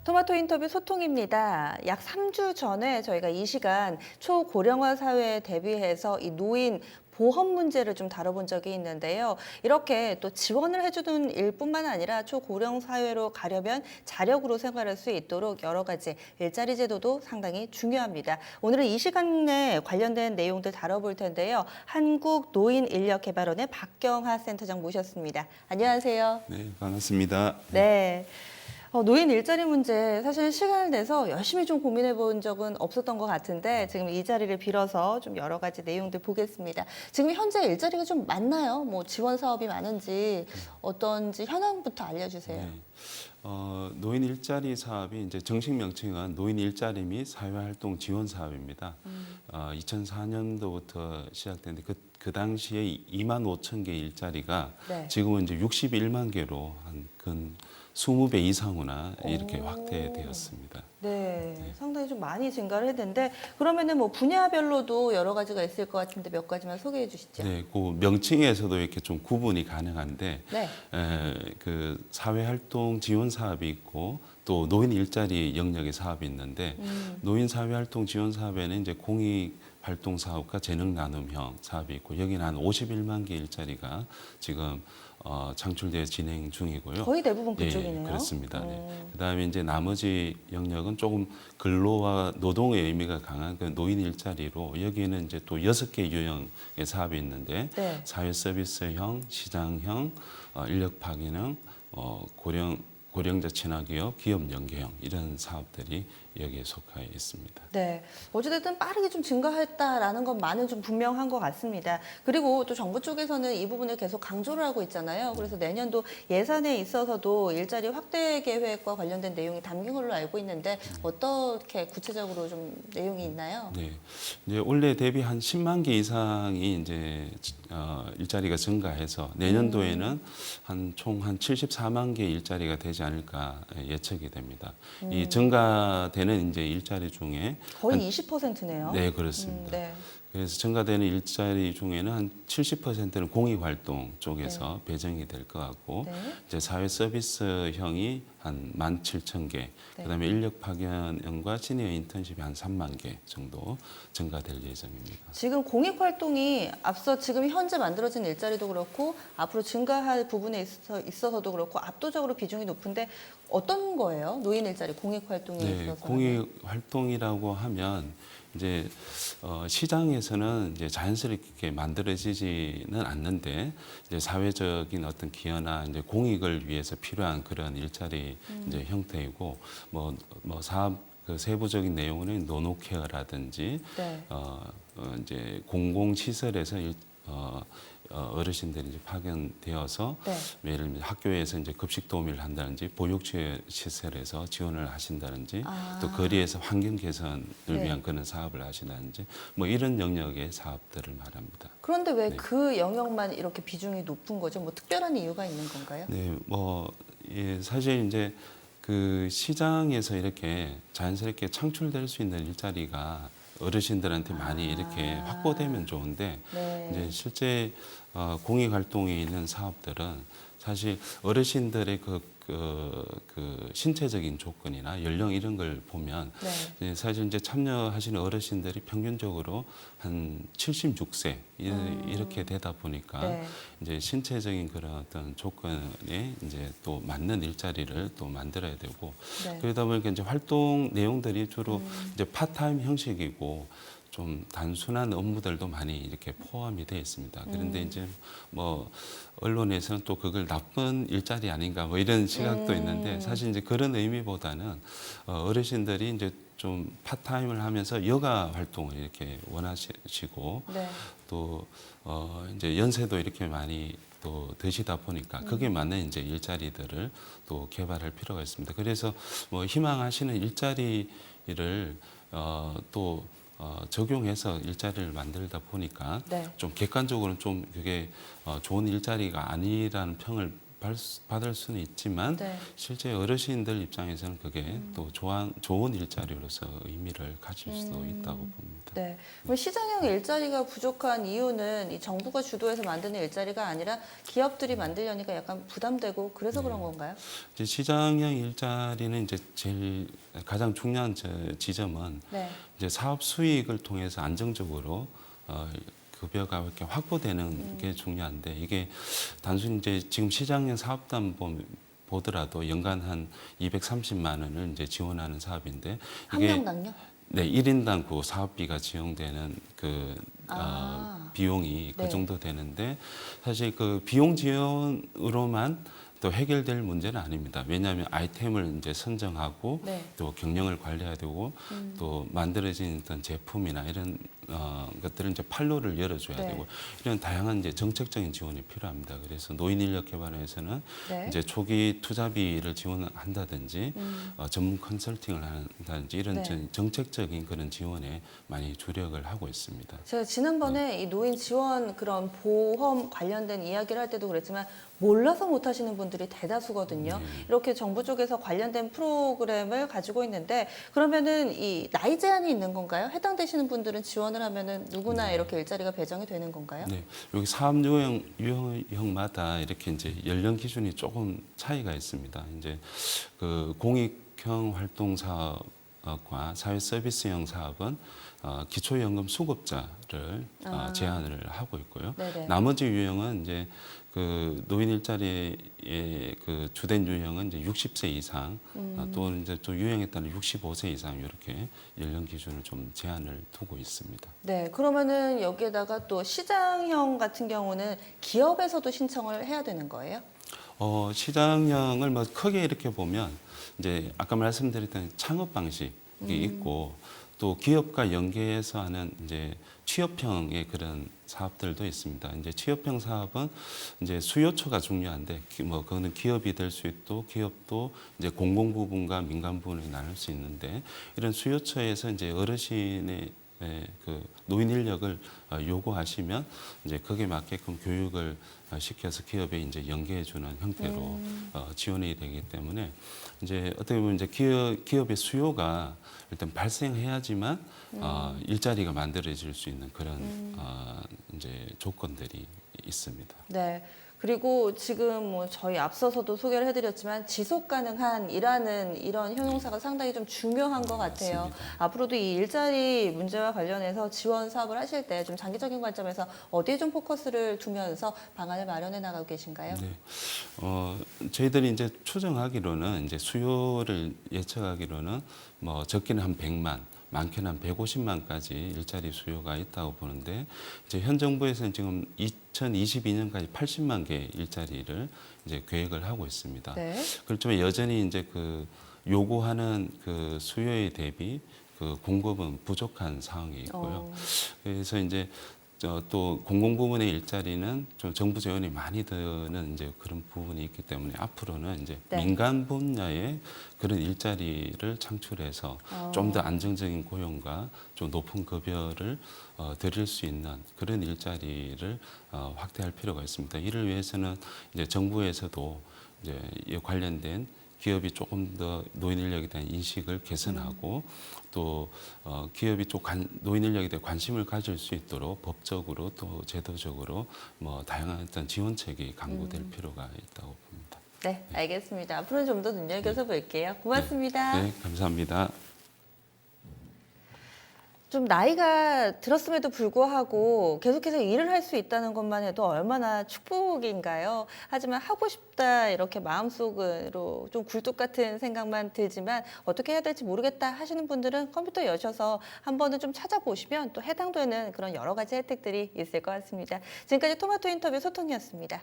토마토 인터뷰 소통입니다. 약 3주 전에 저희가 이 시간 초고령화 사회에 대비해서 이 노인 보험 문제를 좀 다뤄본 적이 있는데요. 이렇게 또 지원을 해주는 일뿐만 아니라 초고령 사회로 가려면 자력으로 생활할 수 있도록 여러 가지 일자리 제도도 상당히 중요합니다. 오늘은 이 시간에 관련된 내용들 다뤄볼 텐데요. 한국노인인력개발원의 박경하 센터장 모셨습니다. 안녕하세요. 네, 반갑습니다. 네. 노인 일자리 문제 사실 시간을 내서 열심히 좀 고민해 본 적은 없었던 것 같은데 지금 이 자리를 빌어서 좀 여러 가지 내용들 보겠습니다. 지금 현재 일자리가 좀 많나요? 뭐 지원 사업이 많은지 어떤지 현황부터 알려주세요. 네. 노인 일자리 사업이 이제 정식 명칭은 노인 일자리 및 사회활동 지원 사업입니다. 2004년도부터 시작됐는데 그 당시에 2만 5천 개 일자리가 네. 지금은 이제 61만 개로 근 20배 이상으로 이렇게 확대되었습니다. 네, 상당히 좀 많이 증가를 했는데 그러면은 뭐 분야별로도 여러 가지가 있을 것 같은데 몇 가지만 소개해 주시죠. 네, 그 명칭에서도 이렇게 좀 구분이 가능한데 네. 그 사회활동 지원 사업이 있고 또 노인 일자리 영역의 사업이 있는데 노인 사회활동 지원 사업에는 이제 공익 활동 사업과 재능 나눔형 사업이 있고 여기는 한 51만 개 일자리가 지금 창출되어 진행 중이고요. 거의 대부분 그쪽이네요. 예, 그렇습니다. 네. 그다음에 이제 나머지 영역은 조금 근로와 노동의 의미가 강한 그 노인 일자리로 여기에는 이제 또 6개 유형의 사업이 있는데 네. 사회 서비스형, 시장형, 인력 파견형, 고령자 친화기업, 기업 연계형 이런 사업들이 여기에 속하여 있습니다. 네, 어찌됐든 빠르게 좀 증가했다라는 것만은 좀 분명한 것 같습니다. 그리고 또 정부 쪽에서는 이 부분을 계속 강조를 하고 있잖아요. 그래서 내년도 예산에 있어서도 일자리 확대 계획과 관련된 내용이 담긴 걸로 알고 있는데 어떻게 구체적으로 좀 내용이 있나요? 네, 이제 올해 대비 한 10만 개 이상이 이제 일자리가 증가해서 내년도에는 총 한 74만 개 일자리가 되지 않을까 예측이 됩니다. 이 증가되는 이제 일자리 중에 거의 20%네요. 네, 그렇습니다. 네. 그래서 증가되는 일자리 중에는 한 70%는 공익활동 쪽에서 배정이 될 것 같고 네. 이제 사회 서비스형이 한 17,000개, 네. 그다음에 인력 파견형과 시니어 인턴십이 한 3만 개 정도 증가될 예정입니다. 지금 공익 활동이 앞서 지금 현재 만들어진 일자리도 그렇고 앞으로 증가할 부분에 있어서도 그렇고 압도적으로 비중이 높은데 어떤 거예요? 노인 일자리 공익 활동에 네, 있어서 공익 활동이라고 하면 이제 시장에서는 이제 자연스럽게 만들어지지는 않는데 이제 사회적인 어떤 기여나 이제 공익을 위해서 필요한 그런 일자리 이제 형태이고 뭐 사업 그 세부적인 내용은 노노케어라든지 네. 이제 공공시설에서 어르신들이 이제 파견되어서 네. 예를 들면 학교에서 이제 급식 도우미를 한다든지 보육체 시설에서 지원을 하신다든지 또 거리에서 환경 개선을 네. 위한 그런 사업을 하신다든지 뭐 이런 영역의 사업들을 말합니다. 그런데 왜 그 영역만 이렇게 비중이 높은 거죠? 뭐 특별한 이유가 있는 건가요? 네, 예, 사실 이제 그 시장에서 이렇게 자연스럽게 창출될 수 있는 일자리가 어르신들한테 많이 이렇게 확보되면 좋은데 네. 이제 실제 공익 활동에 있는 사업들은 사실 어르신들의 그 신체적인 조건이나 연령 이런 걸 보면 네. 사실 이제 참여하시는 어르신들이 평균적으로 한 76세 이렇게 되다 보니까 네. 이제 신체적인 그런 어떤 조건에 이제 또 맞는 일자리를 또 만들어야 되고 네. 그러다 보니까 이제 활동 내용들이 주로 이제 파타임 형식이고 좀 단순한 업무들도 많이 이렇게 포함이 되어 있습니다. 그런데 이제 뭐 언론에서는 또 그걸 나쁜 일자리 아닌가 뭐 이런 시각도 있는데 사실 이제 그런 의미보다는 어르신들이 이제 좀 파타임을 하면서 여가 활동을 이렇게 원하시고 네. 또 이제 연세도 이렇게 많이 또 드시다 보니까 그게 맞는 이제 일자리들을 또 개발할 필요가 있습니다. 그래서 뭐 희망하시는 일자리를 또 적용해서 일자리를 만들다 보니까 네. 좀 객관적으로는 좀 그게 좋은 일자리가 아니라는 평을 받을 수는 있지만 네. 실제 어르신들 입장에서는 그게 또 좋은 일자리로서 의미를 가질 수도 있다고 봅니다. 네. 그럼 시장형 일자리가 부족한 이유는 이 정부가 주도해서 만드는 일자리가 아니라 기업들이 만들려니까 약간 부담되고 그래서 그런 건가요? 이제 시장형 일자리는 이제 제일 가장 중요한 지점은 네. 이제 사업 수익을 통해서 안정적으로 급여가 이렇게 확보되는 게 중요한데 이게 단순히 이제 지금 시장형 사업단 보더라도 연간 한 230만 원을 이제 지원하는 사업인데 한 이게 명당요? 네, 1인당 그 사업비가 지용되는 그 비용이 네. 그 정도 되는데 사실 그 비용 지원으로만 또 해결될 문제는 아닙니다. 왜냐하면 아이템을 이제 선정하고 네. 또 경영을 관리해야 되고 또 만들어진 어떤 제품이나 이런 것들은 이제 판로를 열어줘야 네. 되고 이런 다양한 이제 정책적인 지원이 필요합니다. 그래서 노인 인력 개발에서는 네. 이제 초기 투자비를 지원한다든지 전문 컨설팅을 한다든지 이런 네. 정책적인 그런 지원에 많이 주력을 하고 있습니다. 제가 지난번에 이 노인 지원 그런 보험 관련된 이야기를 할 때도 그랬지만 몰라서 못 하시는 분들이 대다수거든요. 이렇게 정부 쪽에서 관련된 프로그램을 가지고 있는데 그러면은 이 나이 제한이 있는 건가요? 해당되시는 분들은 지원을 하면은 누구나 이렇게 일자리가 배정이 되는 건가요? 네, 여기 사업 유형마다 이렇게 이제 연령 기준이 조금 차이가 있습니다. 이제 그 공익형 활동 사업과 사회 서비스형 사업은 기초연금 수급자를 제한을 하고 있고요. 네네. 나머지 유형은 이제 그 노인 일자리의 그 주된 유형은 이제 60세 이상 또는 이제 또 유형에 따른 65세 이상 이렇게 연령 기준을 좀 제한을 두고 있습니다. 네, 그러면은 여기에다가 또 시장형 같은 경우는 기업에서도 신청을 해야 되는 거예요? 시장형을 뭐 크게 이렇게 보면 이제 아까 말씀드렸던 창업 방식이 있고 또 기업과 연계해서 하는 이제 취업형의 그런 사업들도 있습니다. 이제 취업형 사업은 이제 수요처가 중요한데 뭐 그거는 기업이 될 수 있고 기업도 이제 공공 부분과 민간 부분을 나눌 수 있는데 이런 수요처에서 이제 어르신의 그 노인 인력을 요구하시면 이제 거기에 맞게끔 교육을 시켜서 기업에 이제 연계해주는 형태로 지원이 되기 때문에 이제 어떻게 보면 이제 기업의 수요가 일단 발생해야지만 일자리가 만들어질 수 있는 그런 이제 조건들이 있습니다. 네. 그리고 지금 뭐 저희 앞서서도 소개를 해드렸지만 지속 가능한 일하는 이런 형용사가 상당히 좀 중요한 것 같아요. 맞습니다. 앞으로도 이 일자리 문제와 관련해서 지원 사업을 하실 때 좀 장기적인 관점에서 어디에 좀 포커스를 두면서 방안을 마련해 나가고 계신가요? 네. 저희들이 이제 추정하기로는 이제 수요를 예측하기로는 뭐 적게는 한 100만, 많게는 한 150만까지 일자리 수요가 있다고 보는데 이제 현 정부에서는 지금 2022년까지 80만 개 일자리를 이제 계획을 하고 있습니다. 네. 그렇지만 여전히 이제 그 요구하는 그 수요에 대비 그 공급은 부족한 상황이 있고요. 그래서 이제 또 공공 부문의 일자리는 좀 정부 지원이 많이 드는 이제 그런 부분이 있기 때문에 앞으로는 이제 네. 민간 분야의 그런 일자리를 창출해서 좀 더 안정적인 고용과 좀 높은 급여를 드릴 수 있는 그런 일자리를 확대할 필요가 있습니다. 이를 위해서는 이제 정부에서도 이제 이 관련된 기업이 조금 더 노인 인력에 대한 인식을 개선하고 또 기업이 또 노인 인력에 대해 관심을 가질 수 있도록 법적으로 또 제도적으로 뭐 다양한 어떤 지원책이 강구될 필요가 있다고 봅니다. 네, 알겠습니다. 앞으로는 좀 더 눈여겨서 볼게요. 고맙습니다. 네, 감사합니다. 좀 나이가 들었음에도 불구하고 계속해서 일을 할 수 있다는 것만 해도 얼마나 축복인가요? 하지만 하고 싶다 이렇게 마음속으로 좀 굴뚝 같은 생각만 들지만 어떻게 해야 될지 모르겠다 하시는 분들은 컴퓨터 여셔서 한 번은 좀 찾아보시면 또 해당되는 그런 여러 가지 혜택들이 있을 것 같습니다. 지금까지 토마토 인터뷰 소통이었습니다.